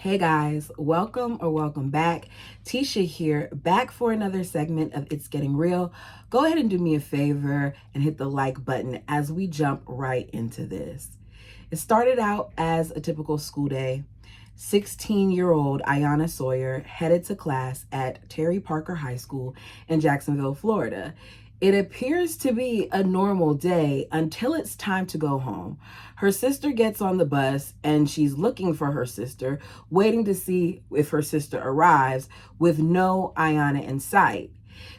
Hey guys, welcome back. Tisha here, back for another segment of It's Getting Real. Go ahead and do me a favor and hit the like button as we jump right into this. It started out as a typical school day. 16-year-old Ayanna Sawyer headed to class at Terry Parker High School in Jacksonville, Florida. It appears to be a normal day until it's time to go home. Her sister gets on the bus and she's looking for her sister, waiting to see if her sister arrives with no Ayanna in sight.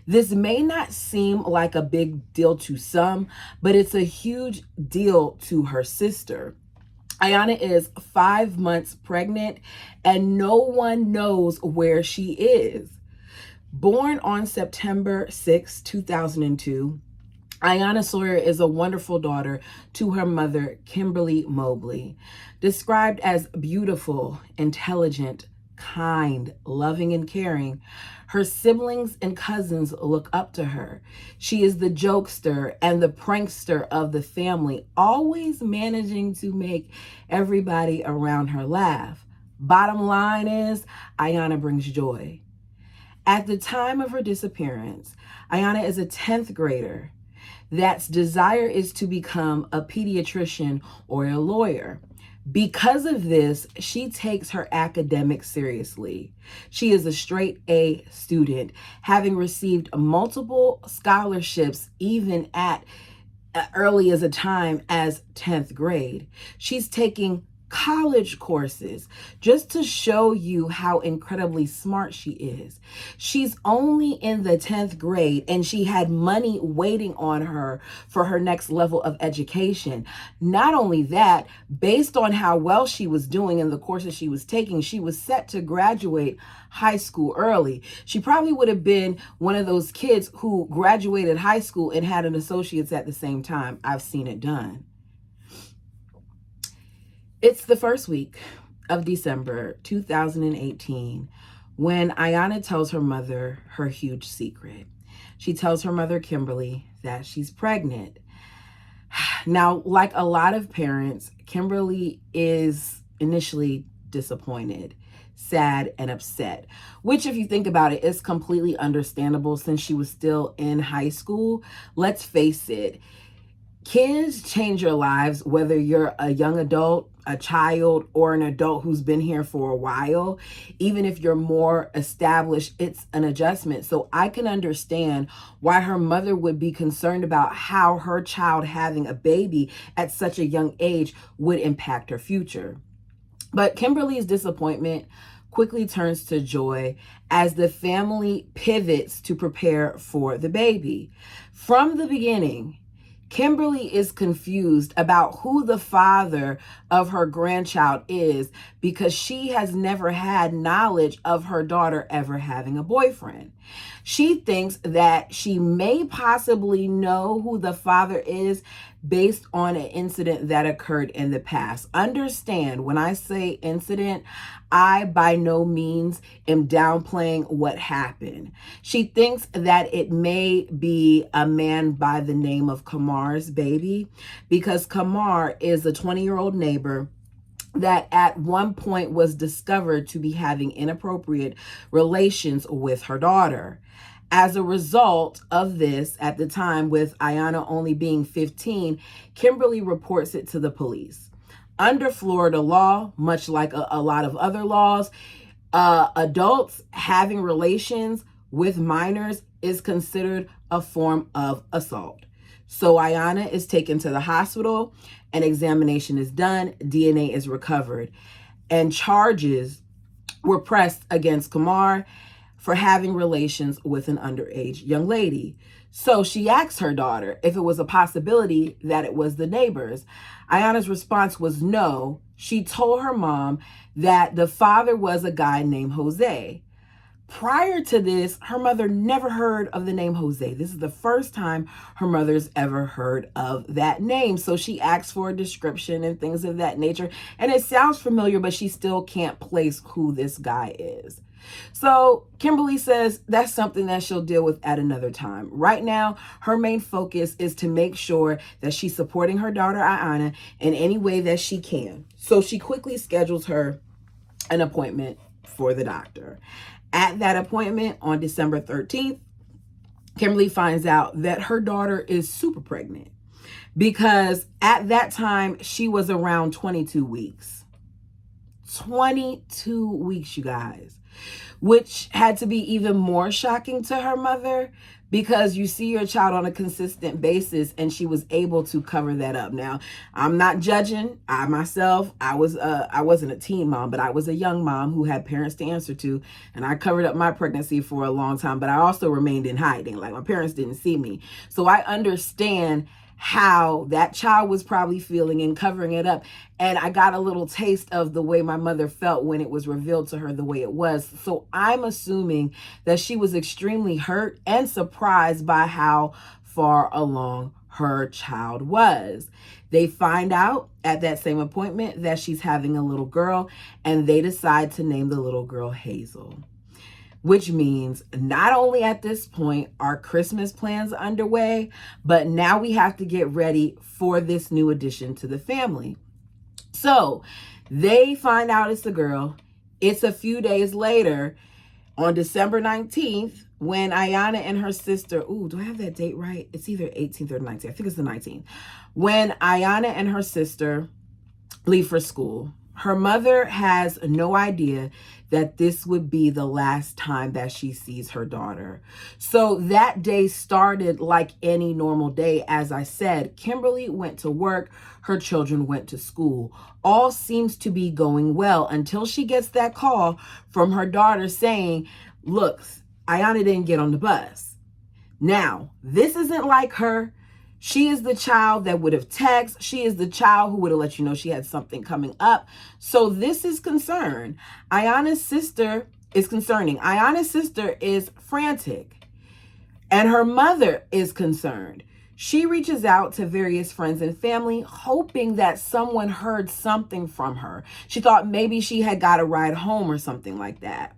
This may not seem like a big deal to some, but it's a huge deal to her sister. Ayanna is 5 months pregnant and no one knows where she is. Born on September 6, 2002, Ayanna Sawyer is a wonderful daughter to her mother, Kimberly Mobley. Described as beautiful, intelligent, kind, loving, and caring, her siblings and cousins look up to her. She is the jokester and the prankster of the family, always managing to make everybody around her laugh. Bottom line is, Ayanna brings joy. At the time of her disappearance, Ayanna is a 10th grader that's desire is to become a pediatrician or a lawyer. Because of this, she takes her academics seriously. She is a straight A student, having received multiple scholarships even at early as a time as 10th grade. She's taking college courses just to show you how incredibly smart she is. She's only in the 10th grade and she had money waiting on her for her next level of education. Not only that, based on how well she was doing in the courses she was taking, she was set to graduate high school early. She probably would have been one of those kids who graduated high school and had an associate's at the same time. I've seen it done. It's the first week of December 2018 when Ayanna tells her mother her huge secret. She tells her mother, Kimberly, that she's pregnant. Now, like a lot of parents, Kimberly is initially disappointed, sad, and upset, which, if you think about it, is completely understandable since she was still in high school. Let's face it. Kids change your lives, whether you're a young adult, a child, or an adult who's been here for a while. Even if you're more established, it's an adjustment. So I can understand why her mother would be concerned about how her child having a baby at such a young age would impact her future. But Kimberly's disappointment quickly turns to joy as the family pivots to prepare for the baby. From the beginning, Kimberly is confused about who the father of her grandchild is because she has never had knowledge of her daughter ever having a boyfriend. She thinks that she may possibly know who the father is based on an incident that occurred in the past. Understand, when I say incident, I by no means am downplaying what happened. She thinks that it may be a man by the name of Kamar's baby because Kamar is a 20-year-old neighbor that at one point was discovered to be having inappropriate relations with her daughter. As a result of this, at the time with Ayanna only being 15, Kimberly reports it to the police. Under Florida law, much like a lot of other laws, adults having relations with minors is considered a form of assault. So Ayanna is taken to the hospital, an examination is done, DNA is recovered, and charges were pressed against Kamar for having relations with an underage young lady. So she asked her daughter if it was a possibility that it was the neighbors. Ayanna's response was no. She told her mom that the father was a guy named Jose. Prior to this, her mother never heard of the name Jose. This is the first time her mother's ever heard of that name. So she asks for a description and things of that nature. And it sounds familiar, but she still can't place who this guy is. So Kimberly says that's something that she'll deal with at another time. Right now, her main focus is to make sure that she's supporting her daughter, Ayanna, in any way that she can. So she quickly schedules her an appointment for the doctor. At that appointment on December 13th, Kimberly finds out that her daughter is super pregnant because at that time she was around 22 weeks. 22 weeks, you guys, which had to be even more shocking to her mother because you see your child on a consistent basis and she was able to cover that up. Now, I'm not judging. I myself, I wasn't a teen mom, but I was a young mom who had parents to answer to, and I covered up my pregnancy for a long time, but I also remained in hiding. Like, my parents didn't see me. So I understand how that child was probably feeling and covering it up. And I got a little taste of the way my mother felt when it was revealed to her the way it was. So I'm assuming that she was extremely hurt and surprised by how far along her child was. They find out at that same appointment that she's having a little girl, and they decide to name the little girl Hazel. Which means not only at this point are Christmas plans underway, but now we have to get ready for this new addition to the family. So they find out it's the girl. It's a few days later on December 19th when Ayana and her sister, do I have that date right? It's either 18th or 19th. I think it's the 19th. When Ayana and her sister leave for school, her mother has no idea that this would be the last time that she sees her daughter. So that day started like any normal day. As I said, Kimberly went to work. Her children went to school. All seems to be going well until she gets that call from her daughter saying, look, Ayana didn't get on the bus. Now, this isn't like her. She is the child that would have texted. She is the child who would have let you know she had something coming up. So this is concern. Ayana's sister is concerning. Ayana's sister is frantic. And her mother is concerned. She reaches out to various friends and family, hoping that someone heard something from her. She thought maybe she had got a ride home or something like that.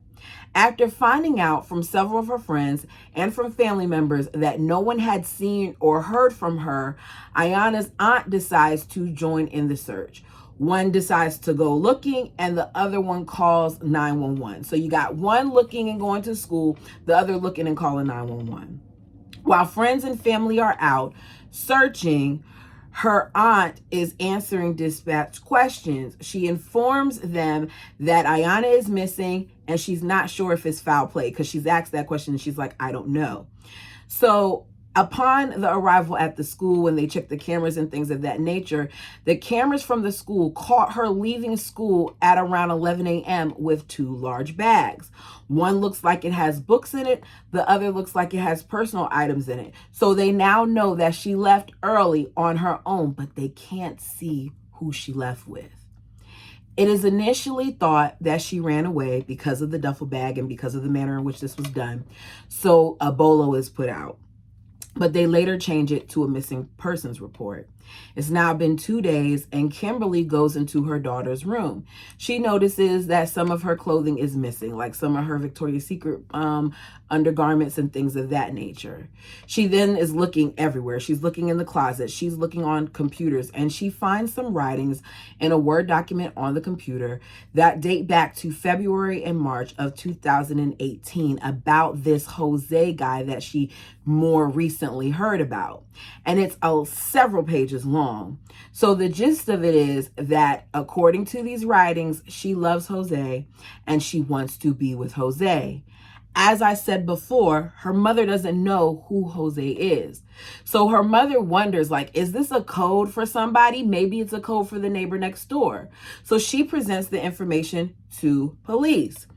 After finding out from several of her friends and from family members that no one had seen or heard from her, Ayana's aunt decides to join in the search. One decides to go looking and the other one calls 911. So you got one looking and going to school, the other looking and calling 911. While friends and family are out searching, her aunt is answering dispatch questions. She informs them that Ayana is missing and she's not sure if it's foul play because she's asked that question and she's like, I don't know. So upon the arrival at the school, when they checked the cameras and things of that nature, the cameras from the school caught her leaving school at around 11 a.m. with two large bags. One looks like it has books in it. The other looks like it has personal items in it. So they now know that she left early on her own, but they can't see who she left with. It is initially thought that she ran away because of the duffel bag and because of the manner in which this was done. So a bolo is put out. But they later change it to a missing persons report. It's now been 2 days and Kimberly goes into her daughter's room. She notices that some of her clothing is missing, like some of her Victoria's Secret undergarments and things of that nature. She then is looking everywhere. She's looking in the closet. She's looking on computers and she finds some writings in a Word document on the computer that date back to February and March of 2018 about this Jose guy that she more recently heard about. And it's several pages long. So the gist of it is that according to these writings, she loves Jose and she wants to be with Jose. As I said before, her mother doesn't know who Jose is. So her mother wonders, like, is this a code for somebody? Maybe it's a code for the neighbor next door. So she presents the information to police.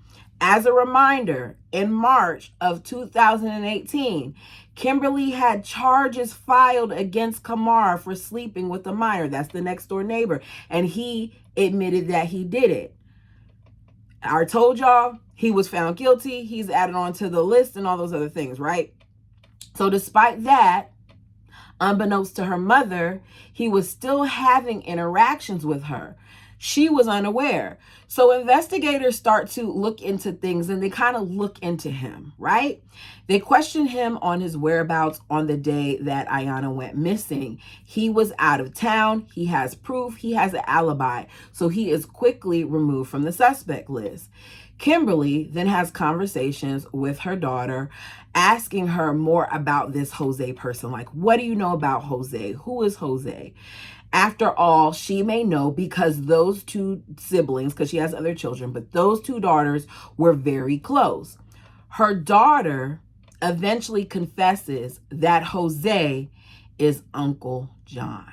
As a reminder, in March of 2018, Kimberly had charges filed against Kamar for sleeping with a minor. That's the next door neighbor. And he admitted that he did it. I told y'all he was found guilty. He's added on to the list and all those other things, right? So despite that, unbeknownst to her mother, he was still having interactions with her. She was unaware. So investigators start to look into things and they kind of look into him, right? They question him on his whereabouts on the day that Ayanna went missing. He was out of town. He has proof. He has an alibi. So he is quickly removed from the suspect list. Kimberly then has conversations with her daughter, asking her more about this Jose person. Like, what do you know about Jose? Who is Jose? After all, she may know because those two siblings, because she has other children, but those two daughters were very close. Her daughter eventually confesses that Jose is Uncle John.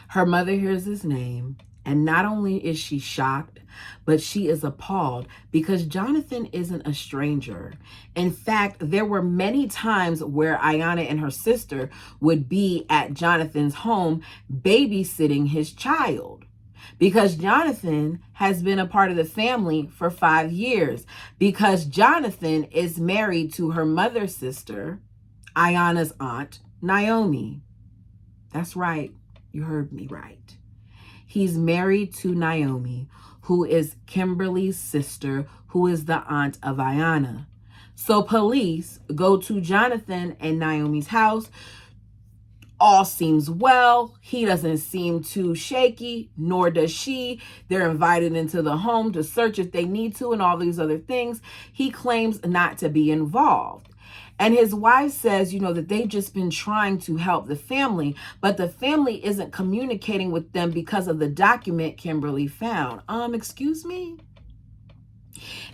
Her mother hears his name, and not only is she shocked, but she is appalled because Jonathan isn't a stranger. In fact, there were many times where Ayanna and her sister would be at Jonathan's home babysitting his child, because Jonathan has been a part of the family for 5 years, because Jonathan is married to her mother's sister, Ayanna's aunt, Naomi. That's right. You heard me right. He's married to Naomi, who is Kimberly's sister, who is the aunt of Ayanna. So police go to Jonathan and Naomi's house. All seems well. He doesn't seem too shaky, nor does she. They're invited into the home to search if they need to and all these other things. He claims not to be involved. And his wife says, that they've just been trying to help the family, but the family isn't communicating with them because of the document Kimberly found. Excuse me?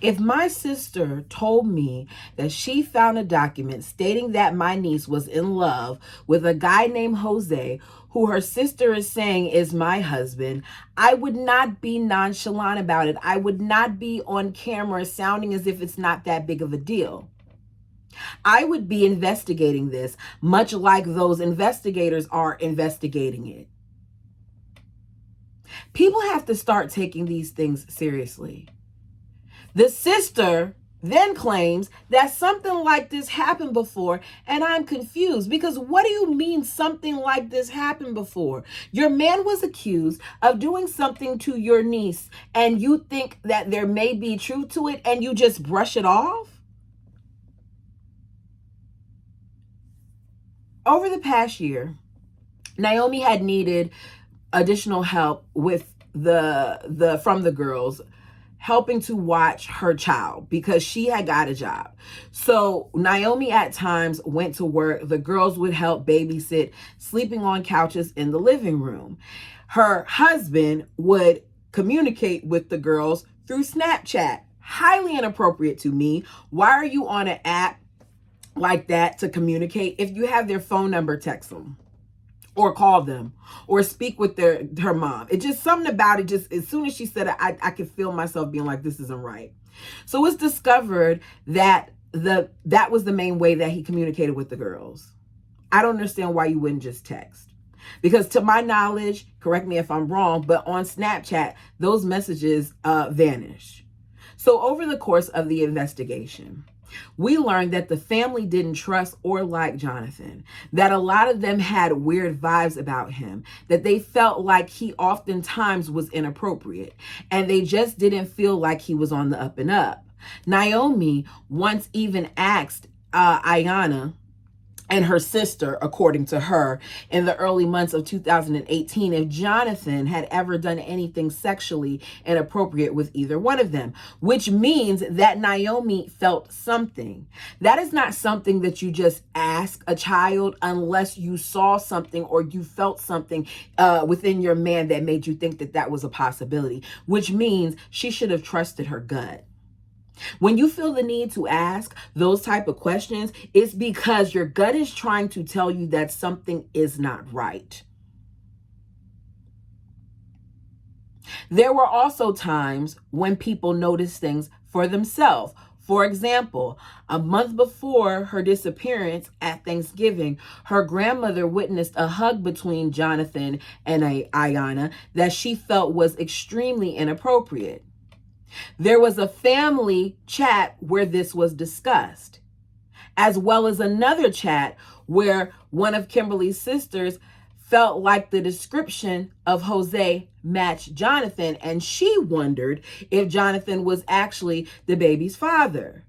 If my sister told me that she found a document stating that my niece was in love with a guy named Jose, who her sister is saying is my husband, I would not be nonchalant about it. I would not be on camera sounding as if it's not that big of a deal. I would be investigating this, much like those investigators are investigating it. People have to start taking these things seriously. The sister then claims that something like this happened before, and I'm confused because what do you mean something like this happened before? Your man was accused of doing something to your niece, and you think that there may be truth to it, and you just brush it off? Over the past year, Naomi had needed additional help with from the girls, helping to watch her child because she had got a job. So Naomi at times went to work. The girls would help babysit, sleeping on couches in the living room. Her husband would communicate with the girls through Snapchat. Highly inappropriate to me. Why are you on an app like that to communicate? If you have their phone number, text them or call them or speak with her mom. It just something about it. Just as soon as she said it, I could feel myself being like, this isn't right. So it's discovered that that was the main way that he communicated with the girls. I don't understand why you wouldn't just text, because to my knowledge, correct me if I'm wrong, but on Snapchat, those messages vanish. So over the course of the investigation, we learned that the family didn't trust or like Jonathan, that a lot of them had weird vibes about him, that they felt like he oftentimes was inappropriate, and they just didn't feel like he was on the up and up. Naomi once even asked Ayanna and her sister, according to her, in the early months of 2018, if Jonathan had ever done anything sexually inappropriate with either one of them, which means that Naomi felt something. That is not something that you just ask a child unless you saw something or you felt something within your man that made you think that that was a possibility, which means she should have trusted her gut. When you feel the need to ask those type of questions, it's because your gut is trying to tell you that something is not right. There were also times when people noticed things for themselves. For example, a month before her disappearance at Thanksgiving, her grandmother witnessed a hug between Jonathan and Ayanna that she felt was extremely inappropriate. There was a family chat where this was discussed, as well as another chat where one of Kimberly's sisters felt like the description of Jose matched Jonathan, and she wondered if Jonathan was actually the baby's father.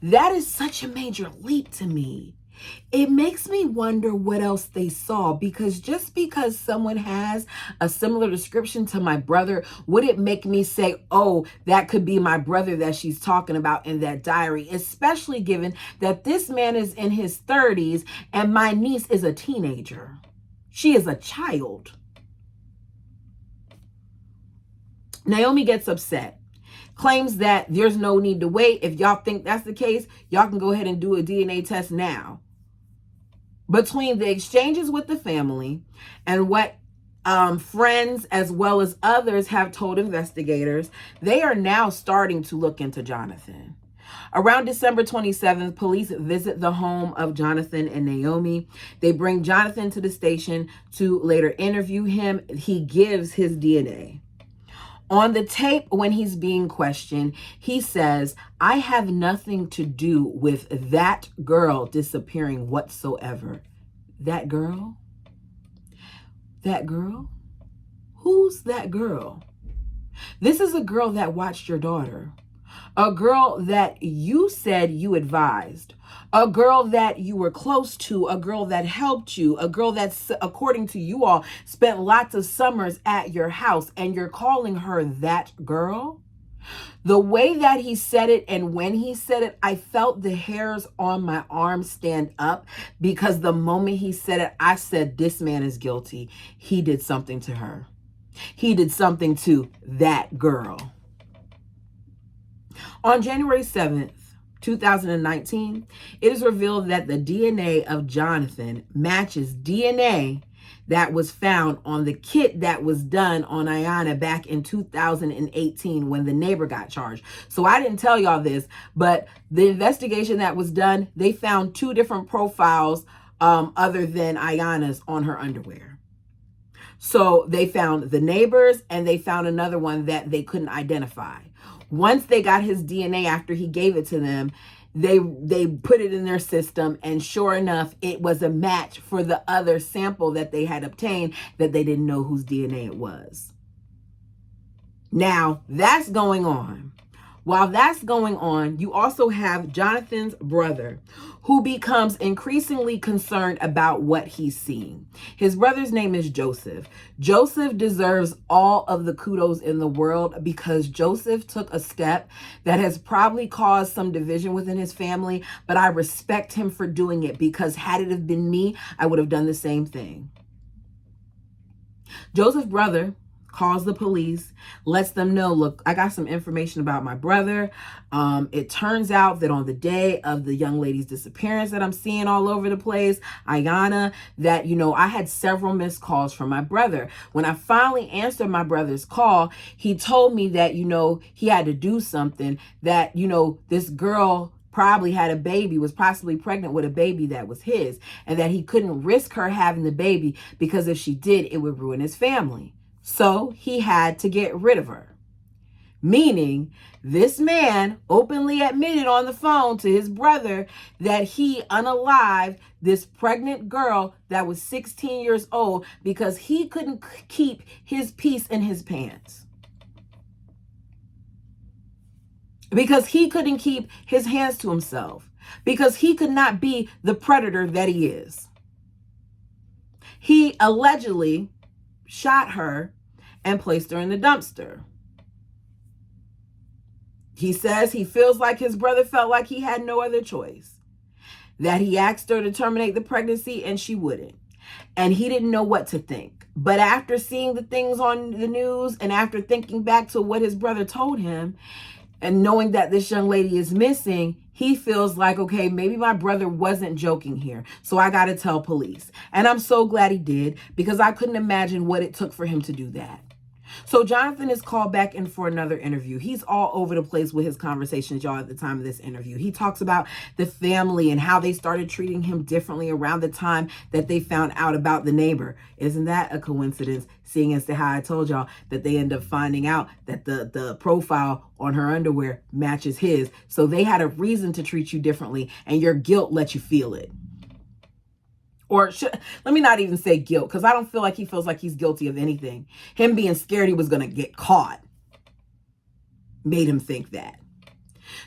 That is such a major leap to me. It makes me wonder what else they saw, because just because someone has a similar description to my brother, would it make me say, oh, that could be my brother that she's talking about in that diary, especially given that this man is in his 30s and my niece is a teenager. She is a child. Naomi gets upset, claims that there's no need to wait. If y'all think that's the case, y'all can go ahead and do a DNA test now. Between the exchanges with the family and what friends as well as others have told investigators, they are now starting to look into Jonathan. Around December 27th, police visit the home of Jonathan and Naomi. They bring Jonathan to the station to later interview him. He gives his DNA. On the tape, when he's being questioned, he says, I have nothing to do with that girl disappearing whatsoever. That girl? That girl? Who's that girl? This is a girl that watched your daughter. A girl that you said you advised, a girl that you were close to, a girl that helped you, a girl that's, according to you all, spent lots of summers at your house, and you're calling her that girl? The way that he said it and when he said it, I felt the hairs on my arm stand up, because the moment he said it, I said, this man is guilty. He did something to her. He did something to that girl. On January 7th, 2019, it is revealed that the DNA of Jonathan matches DNA that was found on the kit that was done on Ayanna back in 2018 when the neighbor got charged. So I didn't tell y'all this, but the investigation that was done, they found 2 different profiles other than Ayanna's on her underwear. So they found the neighbor's and they found another one that they couldn't identify. Once they got his DNA after he gave it to them, they put it in their system, and sure enough, it was a match for the other sample that they had obtained that they didn't know whose DNA it was. Now, that's going on. While that's going on, you also have Jonathan's brother, who becomes increasingly concerned about what he's seeing. His brother's name is Joseph. Joseph deserves all of the kudos in the world, because Joseph took a step that has probably caused some division within his family, but I respect him for doing it, because had it have been me, I would have done the same thing. Joseph's brother calls the police, lets them know, look, I got some information about my brother. It turns out that on the day of the young lady's disappearance that I'm seeing all over the place, Ayanna, that, I had several missed calls from my brother. When I finally answered my brother's call, he told me that, he had to do something, that, this girl probably had a baby, was possibly pregnant with a baby that was his, and that he couldn't risk her having the baby, because if she did, it would ruin his family. So he had to get rid of her. Meaning, this man openly admitted on the phone to his brother that he unalived this pregnant girl that was 16 years old because he couldn't keep his piece in his pants. Because he couldn't keep his hands to himself. Because he could not be the predator that he is. He allegedly shot her and placed her in the dumpster. He says he feels like his brother felt like he had no other choice. That he asked her to terminate the pregnancy and she wouldn't. And he didn't know what to think. But after seeing the things on the news and after thinking back to what his brother told him and knowing that this young lady is missing, he feels like, okay, maybe my brother wasn't joking here. So I got to tell police. And I'm so glad he did, because I couldn't imagine what it took for him to do that. So Jonathan is called back in for another interview. He's all over the place with his conversations, y'all, at the time of this interview. He talks about the family and how they started treating him differently around the time that they found out about the neighbor. Isn't that a coincidence, seeing as to how I told y'all that they end up finding out that the profile on her underwear matches his. So they had a reason to treat you differently, and your guilt let you feel it. Or let me not even say guilt, because I don't feel like he feels like he's guilty of anything. Him being scared he was going to get caught made him think that.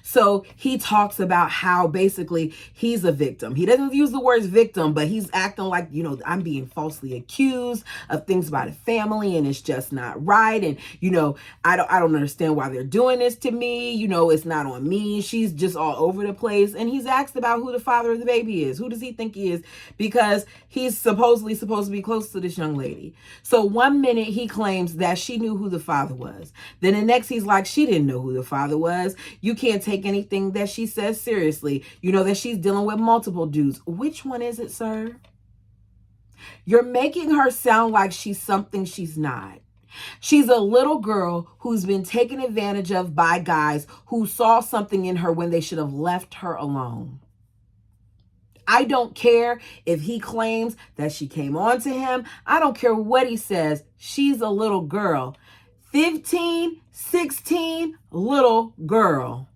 So he talks about how basically he's a victim. He doesn't use the words victim, but he's acting like, I'm being falsely accused of things about a family and it's just not right. And, I don't understand why they're doing this to me. It's not on me. She's just all over the place. And he's asked about who the father of the baby is. Who does he think he is? Because he's supposedly supposed to be close to this young lady. So one minute he claims that she knew who the father was. Then the next he's like, she didn't know who the father was. You can't take anything that she says seriously. That she's dealing with multiple dudes. Which one is it, sir? You're making her sound like she's something she's not. She's a little girl who's been taken advantage of by guys who saw something in her when they should have left her alone. I don't care if he claims that she came on to him. I don't care what he says. She's a little girl. 15, 16, little girl.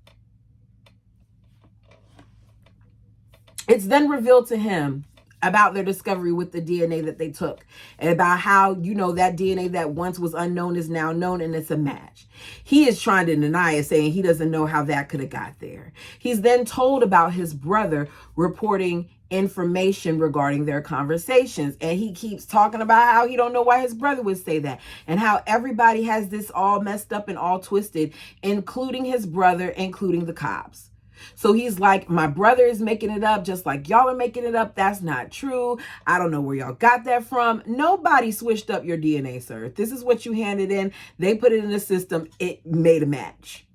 It's then revealed to him about their discovery with the DNA that they took, and about how, that DNA that once was unknown is now known, and it's a match. He is trying to deny it, saying he doesn't know how that could have got there. He's then told about his brother reporting information regarding their conversations, and he keeps talking about how he don't know why his brother would say that, and how everybody has this all messed up and all twisted, including his brother, including the cops. So he's like, my brother is making it up just like y'all are making it up. That's not true. I don't know where y'all got that from. Nobody switched up your DNA, sir. If this is what you handed in, they put it in the system. It made a match.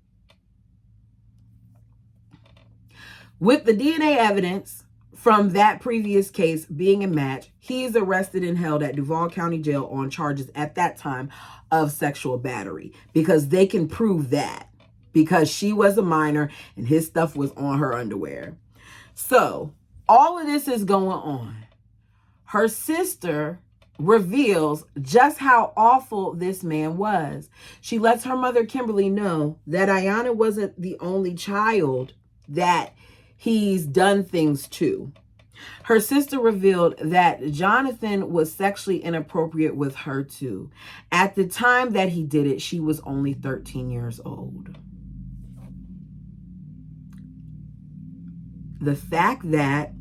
With the DNA evidence from that previous case being a match, he is arrested and held at Duval County Jail on charges at that time of sexual battery, because they can prove that. Because she was a minor and his stuff was on her underwear. So all of this is going on. Her sister reveals just how awful this man was. She lets her mother, Kimberly, know that Ayanna wasn't the only child that he's done things to. Her sister revealed that Jonathan was sexually inappropriate with her too. At the time that he did it, she was only 13 years old. The fact that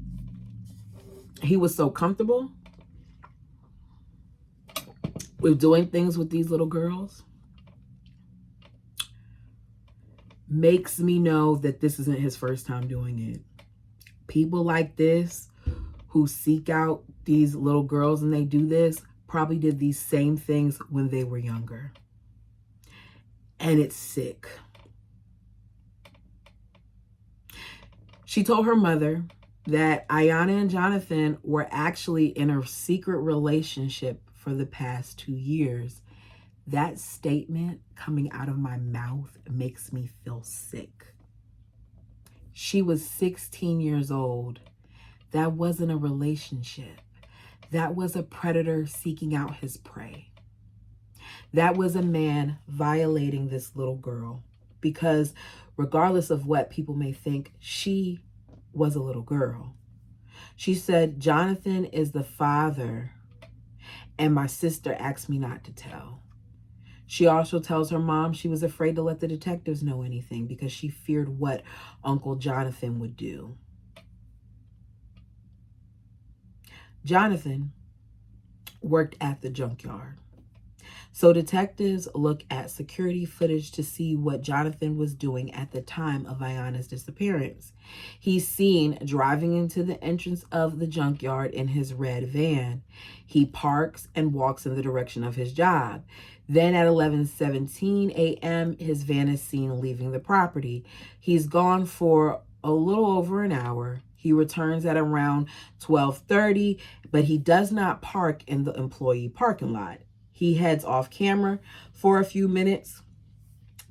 he was so comfortable with doing things with these little girls makes me know that this isn't his first time doing it. People like this who seek out these little girls and they do this probably did these same things when they were younger. And it's sick. She told her mother that Ayanna and Jonathan were actually in a secret relationship for the past 2 years. That statement coming out of my mouth makes me feel sick. She was 16 years old. That wasn't a relationship. That was a predator seeking out his prey. That was a man violating this little girl, because regardless of what people may think, she was a little girl. She said, Jonathan is the father, and my sister asked me not to tell. She also tells her mom she was afraid to let the detectives know anything because she feared what Uncle Jonathan would do. Jonathan worked at the junkyard. So detectives look at security footage to see what Jonathan was doing at the time of Ayanna's disappearance. He's seen driving into the entrance of the junkyard in his red van. He parks and walks in the direction of his job. Then at 11:17 a.m., his van is seen leaving the property. He's gone for a little over an hour. He returns at around 12:30, but he does not park in the employee parking lot. He heads off camera for a few minutes,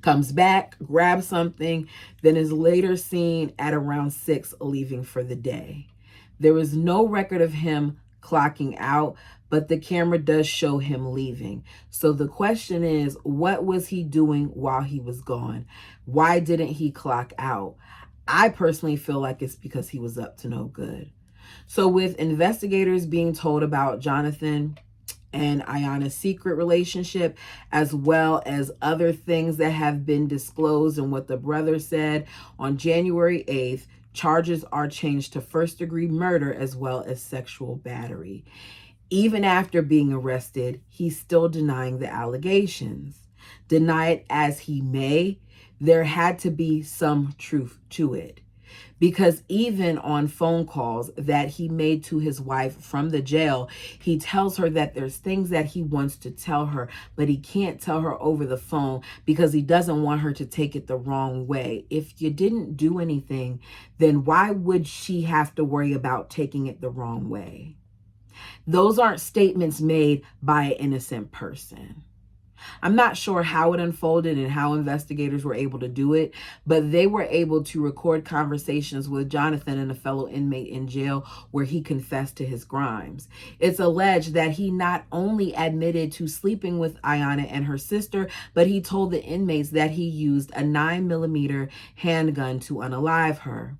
comes back, grabs something, then is later seen at around 6 leaving for the day. There is no record of him clocking out, but the camera does show him leaving. So the question is, what was he doing while he was gone? Why didn't he clock out? I personally feel like it's because he was up to no good. So with investigators being told about Jonathan and Ayana's secret relationship, as well as other things that have been disclosed and what the brother said, on January 8th, charges are changed to first-degree murder as well as sexual battery. Even after being arrested, he's still denying the allegations. Deny it as he may, there had to be some truth to it. Because even on phone calls that he made to his wife from the jail, he tells her that there's things that he wants to tell her, but he can't tell her over the phone because he doesn't want her to take it the wrong way. If you didn't do anything, then why would she have to worry about taking it the wrong way? Those aren't statements made by an innocent person. I'm not sure how it unfolded and how investigators were able to do it, but they were able to record conversations with Jonathan and a fellow inmate in jail where he confessed to his crimes. It's alleged that he not only admitted to sleeping with Ayana and her sister, but he told the inmates that he used a 9mm handgun to unalive her.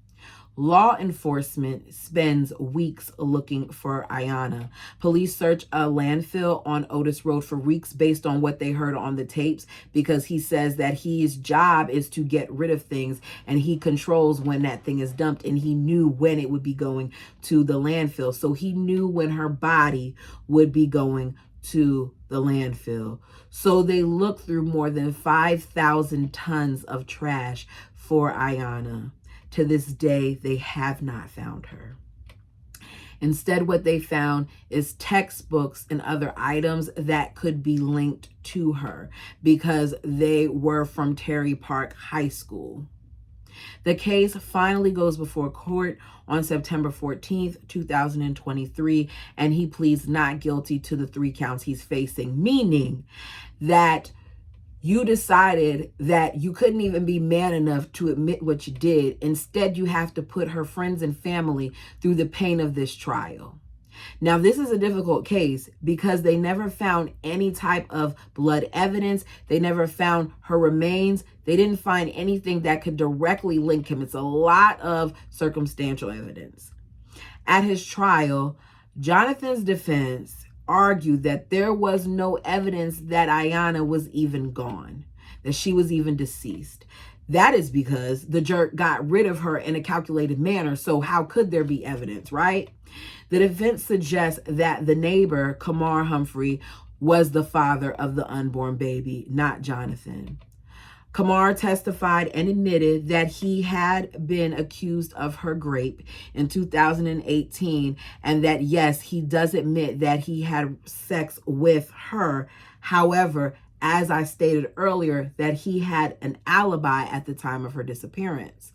Law enforcement spends weeks looking for Ayana. Police search a landfill on Otis Road for weeks based on what they heard on the tapes, because he says that his job is to get rid of things and he controls when that thing is dumped, and he knew when it would be going to the landfill. So he knew when her body would be going to the landfill. So they looked through more than 5,000 tons of trash for Ayana. To this day, they have not found her. Instead, what they found is textbooks and other items that could be linked to her because they were from Terry Park High School. The case finally goes before court on September 14th, 2023, and he pleads not guilty to the 3 counts he's facing, meaning that you decided that you couldn't even be man enough to admit what you did. Instead, you have to put her friends and family through the pain of this trial. Now, this is a difficult case because they never found any type of blood evidence. They never found her remains. They didn't find anything that could directly link him. It's a lot of circumstantial evidence. At his trial, Jonathan's defense argued that there was no evidence that Ayana was even gone, that she was even deceased. That is because the jerk got rid of her in a calculated manner. So how could there be evidence, right? The defense suggests that the neighbor, Kamar Humphrey, was the father of the unborn baby, not Jonathan. Kamar testified and admitted that he had been accused of her rape in 2018, and that, yes, he does admit that he had sex with her. However, as I stated earlier, that he had an alibi at the time of her disappearance.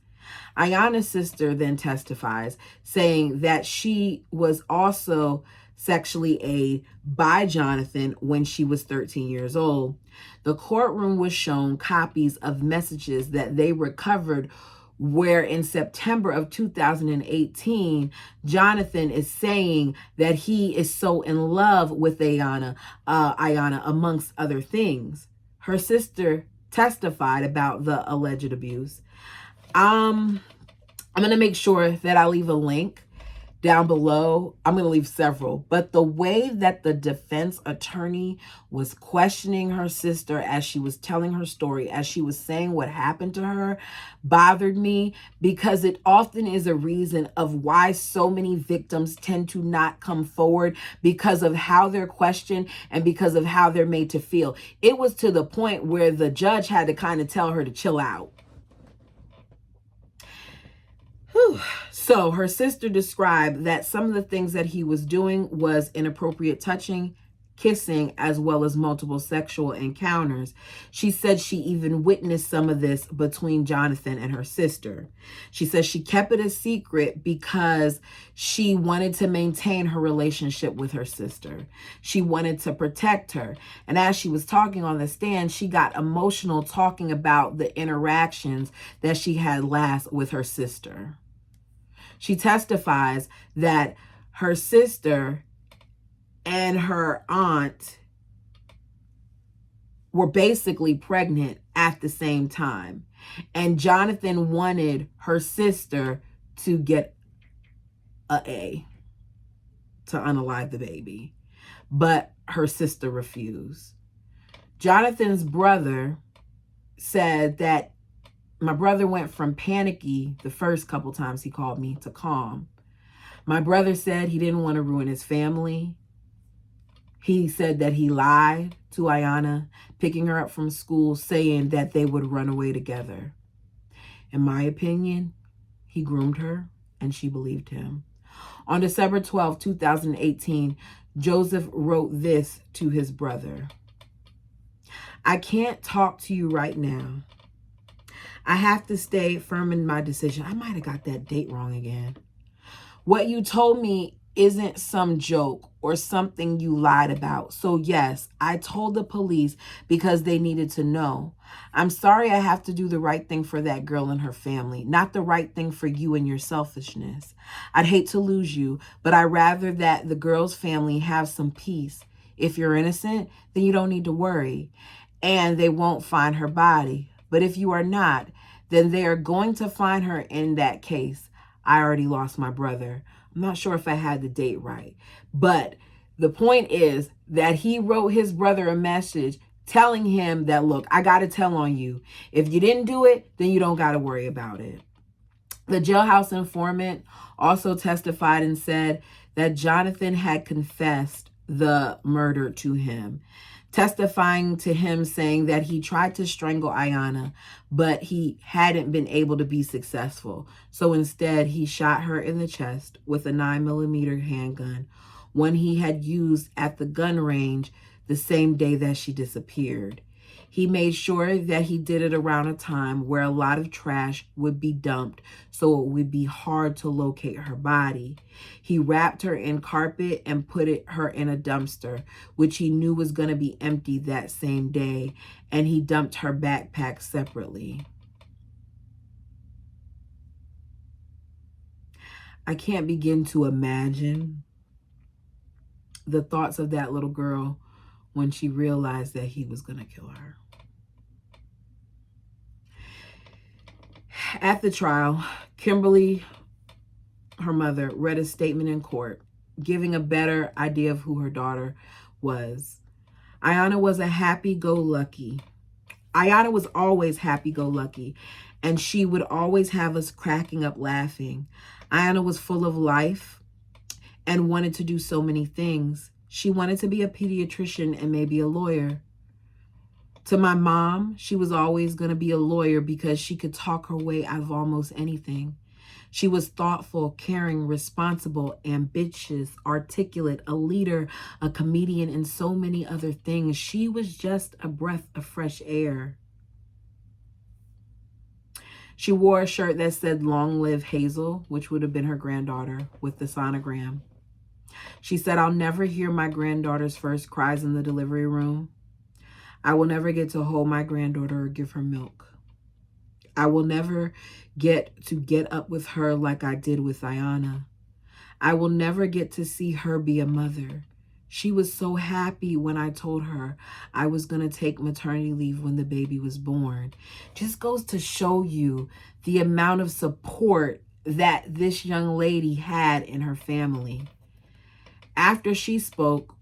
Ayana's sister then testifies, saying that she was also sexually aided by Jonathan when she was 13 years old. The courtroom was shown copies of messages that they recovered where in September of 2018, Jonathan is saying that he is so in love with Ayana, amongst other things. Her sister testified about the alleged abuse. I'm going to make sure that I leave a link down below. I'm going to leave several, but the way that the defense attorney was questioning her sister as she was telling her story, as she was saying what happened to her, bothered me, because it often is a reason of why so many victims tend to not come forward, because of how they're questioned and because of how they're made to feel. It was to the point where the judge had to kind of tell her to chill out. Whew. So her sister described that some of the things that he was doing was inappropriate touching, kissing, as well as multiple sexual encounters. She said she even witnessed some of this between Jonathan and her sister. She says she kept it a secret because she wanted to maintain her relationship with her sister. She wanted to protect her. And as she was talking on the stand, she got emotional talking about the interactions that she had last with her sister. She testifies that her sister and her aunt were basically pregnant at the same time. And Jonathan wanted her sister to get a. to unalive the baby, but her sister refused. Jonathan's brother said that my brother went from panicky the first couple times he called me to calm. My brother said he didn't want to ruin his family. He said that he lied to Ayanna, picking her up from school, saying that they would run away together. In my opinion, he groomed her and she believed him. On December 12, 2018, Joseph wrote this to his brother. I can't talk to you right now. I have to stay firm in my decision. I might have got that date wrong again. What you told me isn't some joke or something you lied about. So yes, I told the police because they needed to know. I'm sorry I have to do the right thing for that girl and her family, not the right thing for you and your selfishness. I'd hate to lose you, but I'd rather that the girl's family have some peace. If you're innocent, then you don't need to worry, and they won't find her body. But if you are not, then they are going to find her in that case. I already lost my brother. I'm not sure if I had the date right. But the point is that he wrote his brother a message telling him that, look, I got to tell on you. If you didn't do it, then you don't got to worry about it. The jailhouse informant also testified and said that Jonathan had confessed the murder to him, testifying to him saying that he tried to strangle Ayanna, but he hadn't been able to be successful. So instead, he shot her in the chest with a 9mm handgun, one he had used at the gun range the same day that she disappeared. He made sure that he did it around a time where a lot of trash would be dumped, so it would be hard to locate her body. He wrapped her in carpet and put her in a dumpster, which he knew was going to be empty that same day, and he dumped her backpack separately. I can't begin to imagine the thoughts of that little girl when she realized that he was going to kill her. At the trial, Kimberly, her mother, read a statement in court, giving a better idea of who her daughter was. Ayanna was Ayanna was always happy-go-lucky, and she would always have us cracking up laughing. Ayanna was full of life and wanted to do so many things. She wanted to be a pediatrician and maybe a lawyer. To my mom, she was always going to be a lawyer because she could talk her way out of almost anything. She was thoughtful, caring, responsible, ambitious, articulate, a leader, a comedian, and so many other things. She was just a breath of fresh air. She wore a shirt that said "Long Live Hazel," which would have been her granddaughter, with the sonogram. She said, "I'll never hear my granddaughter's first cries in the delivery room. I will never get to hold my granddaughter or give her milk. I will never get up with her like I did with Ayanna. I will never get to see her be a mother. She was so happy when I told her I was going to take maternity leave when the baby was born." Just goes to show you the amount of support that this young lady had in her family. After she spoke,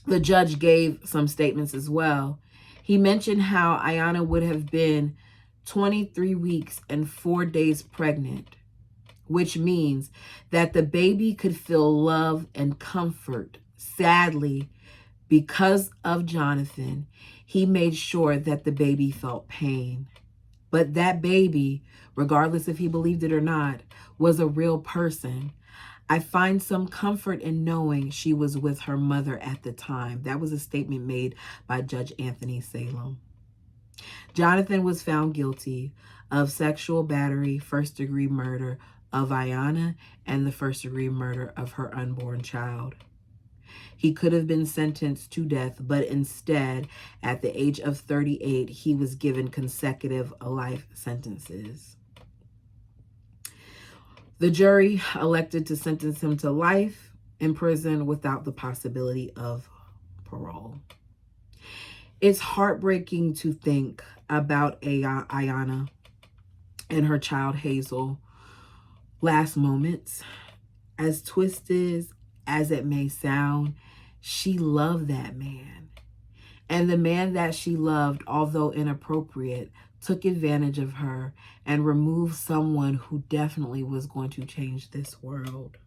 the judge gave some statements as well. He mentioned how Ayanna would have been 23 weeks and 4 days pregnant, which means that the baby could feel love and comfort. Sadly, because of Jonathan, he made sure that the baby felt pain. But that baby, regardless if he believed it or not, was a real person. I find some comfort in knowing she was with her mother at the time. That was a statement made by Judge Anthony Salem. Jonathan was found guilty of sexual battery, first-degree murder of Ayanna, and the first-degree murder of her unborn child. He could have been sentenced to death, but instead, at the age of 38, he was given consecutive life sentences. The jury elected to sentence him to life in prison without the possibility of parole. It's heartbreaking to think about Ayanna and her child Hazel last moments, as twisted as it may sound, she loved that man. And the man that she loved, although inappropriate, took advantage of her and removed someone who definitely was going to change this world.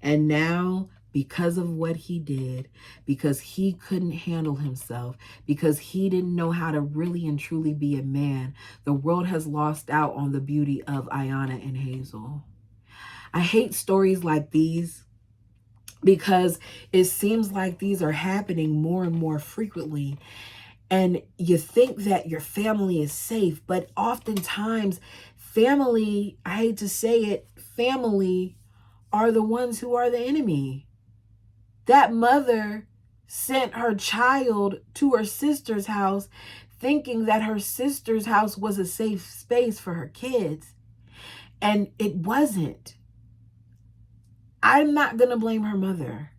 And now, because of what he did, because he couldn't handle himself, because he didn't know how to really and truly be a man, the world has lost out on the beauty of Iyanna and Hazel. I hate stories like these because it seems like these are happening more and more frequently. And you think that your family is safe, but oftentimes family, I hate to say it, family are the ones who are the enemy. That mother sent her child to her sister's house thinking that her sister's house was a safe space for her kids. And it wasn't. I'm not going to blame her mother.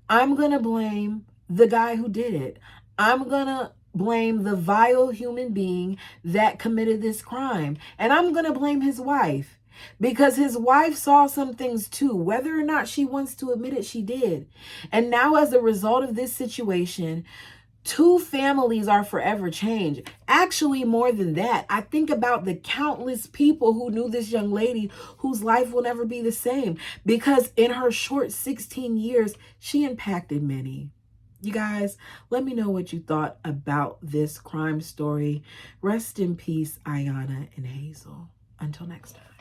I'm going to blame the guy who did it. I'm going to blame the vile human being that committed this crime. And I'm going to blame his wife. Because his wife saw some things too, whether or not she wants to admit it, she did. And now as a result of this situation, 2 families are forever changed. Actually, more than that, I think about the countless people who knew this young lady whose life will never be the same because in her short 16 years, she impacted many. You guys, let me know what you thought about this crime story. Rest in peace, Iyanna and Hazel. Until next time.